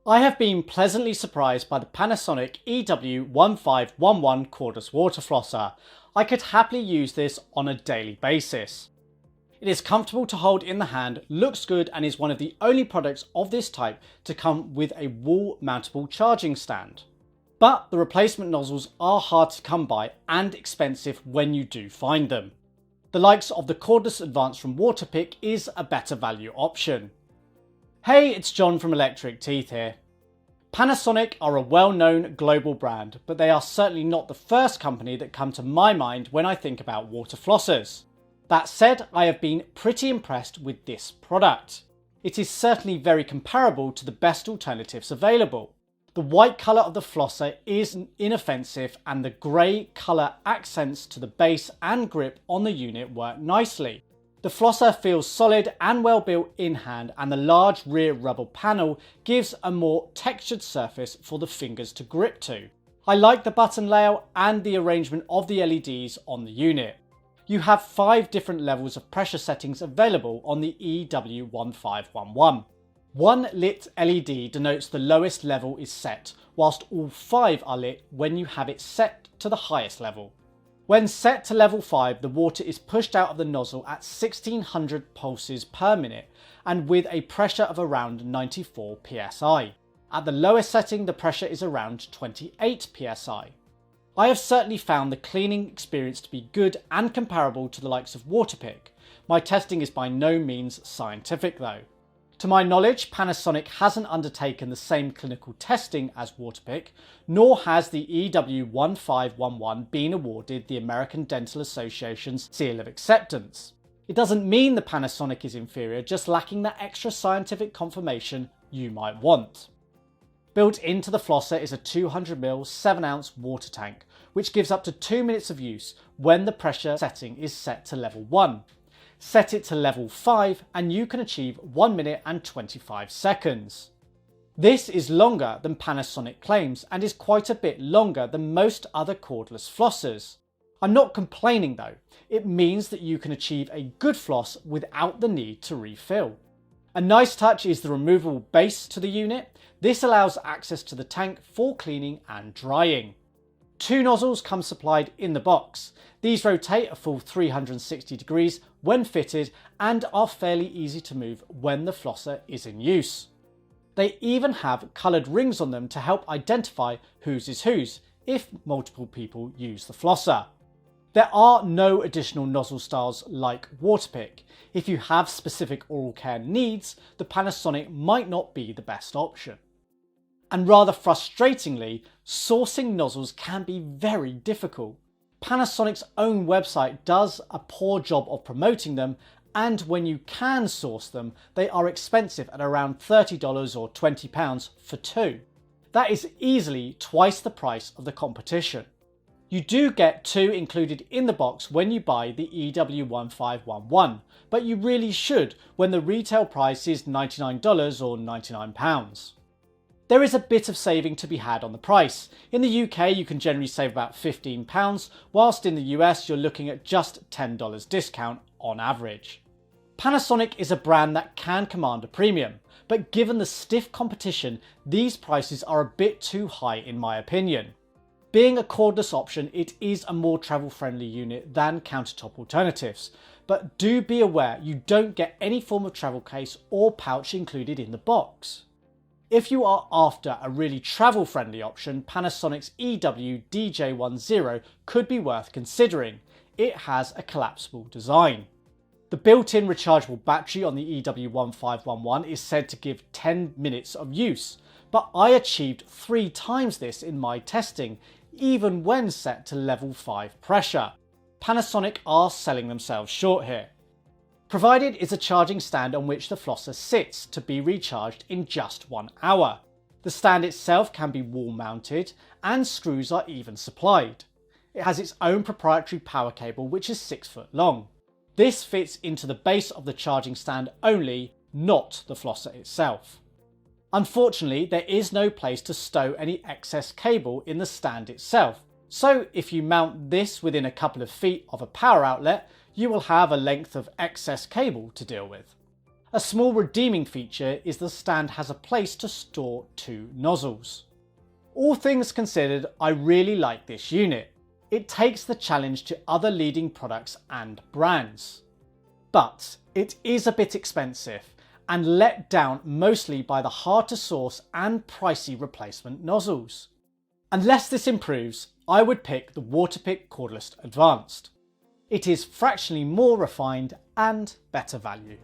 I have been pleasantly surprised by the Panasonic EW1511 cordless water flosser. I could happily use this on a daily basis. It is comfortable to hold in the hand, looks good, and is one of the only products of this type to come with a wall mountable charging stand. But the replacement nozzles are hard to come by and expensive when you do find them. The likes of the cordless Advanced from Waterpik is a better value option. Hey, it's John from Electricteeth here. Panasonic are a well-known global brand, but they are certainly not the first company that come to my mind when I think about water flossers. That said, I have been pretty impressed with this product. It is certainly very comparable to the best alternatives available. The white colour of the flosser is inoffensive and the grey colour accents to the base and grip on the unit work nicely. The flosser feels solid and well built in hand, and the large rear rubber panel gives a more textured surface for the fingers to grip to. I like the button layout and the arrangement of the LEDs on the unit. You have 5 different levels of pressure settings available on the EW1511. One lit LED denotes the lowest level is set, whilst all 5 are lit when you have it set to the highest level. When set to level 5, the water is pushed out of the nozzle at 1600 pulses per minute and with a pressure of around 94 psi. At the lowest setting, the pressure is around 28 psi. I have certainly found the cleaning experience to be good and comparable to the likes of Waterpik. My testing is by no means scientific though. To my knowledge, Panasonic hasn't undertaken the same clinical testing as Waterpik, nor has the EW1511 been awarded the American Dental Association's Seal of Acceptance. It doesn't mean the Panasonic is inferior, just lacking that extra scientific confirmation you might want. Built into the flosser is a 200ml 7-ounce water tank, which gives up to 2 minutes of use when the pressure setting is set to level 1. Set it to level 5 and you can achieve 1 minute and 25 seconds. This is longer than Panasonic claims and is quite a bit longer than most other cordless flossers. I'm not complaining though, it means that you can achieve a good floss without the need to refill. A nice touch is the removable base to the unit. This allows access to the tank for cleaning and drying. 2 nozzles come supplied in the box. These rotate a full 360 degrees when fitted and are fairly easy to move when the flosser is in use. They even have coloured rings on them to help identify whose is whose if multiple people use the flosser. There are no additional nozzle styles like Waterpik. If you have specific oral care needs, the Panasonic might not be the best option. And rather frustratingly, sourcing nozzles can be very difficult. Panasonic's own website does a poor job of promoting them, and when you can source them, they are expensive at around $30 or £20 for 2. That is easily twice the price of the competition. You do get 2 included in the box when you buy the EW1511, but you really should when the retail price is $99 or £99. There is a bit of saving to be had on the price. In the UK you can generally save about £15, whilst in the US you're looking at just $10 discount on average. Panasonic is a brand that can command a premium, but given the stiff competition, these prices are a bit too high in my opinion. Being a cordless option, it is a more travel friendly unit than countertop alternatives, but do be aware you don't get any form of travel case or pouch included in the box. If you are after a really travel friendly option, Panasonic's EW1511 could be worth considering. It has a collapsible design. The built-in rechargeable battery on the EW1511 is said to give 10 minutes of use, but I achieved 3 times this in my testing, even when set to level 5 pressure. Panasonic are selling themselves short here. Provided is a charging stand on which the flosser sits to be recharged in just 1 hour. The stand itself can be wall mounted and screws are even supplied. It has its own proprietary power cable which is 6 foot long. This fits into the base of the charging stand only, not the flosser itself. Unfortunately, there is no place to stow any excess cable in the stand itself, so if you mount this within a couple of feet of a power outlet, you will have a length of excess cable to deal with. A small redeeming feature is the stand has a place to store 2 nozzles. All things considered, I really like this unit. It takes the challenge to other leading products and brands. But it is a bit expensive and let down mostly by the hard to source and pricey replacement nozzles. Unless this improves, I would pick the Waterpik Cordless Advanced. It is fractionally more refined and better value.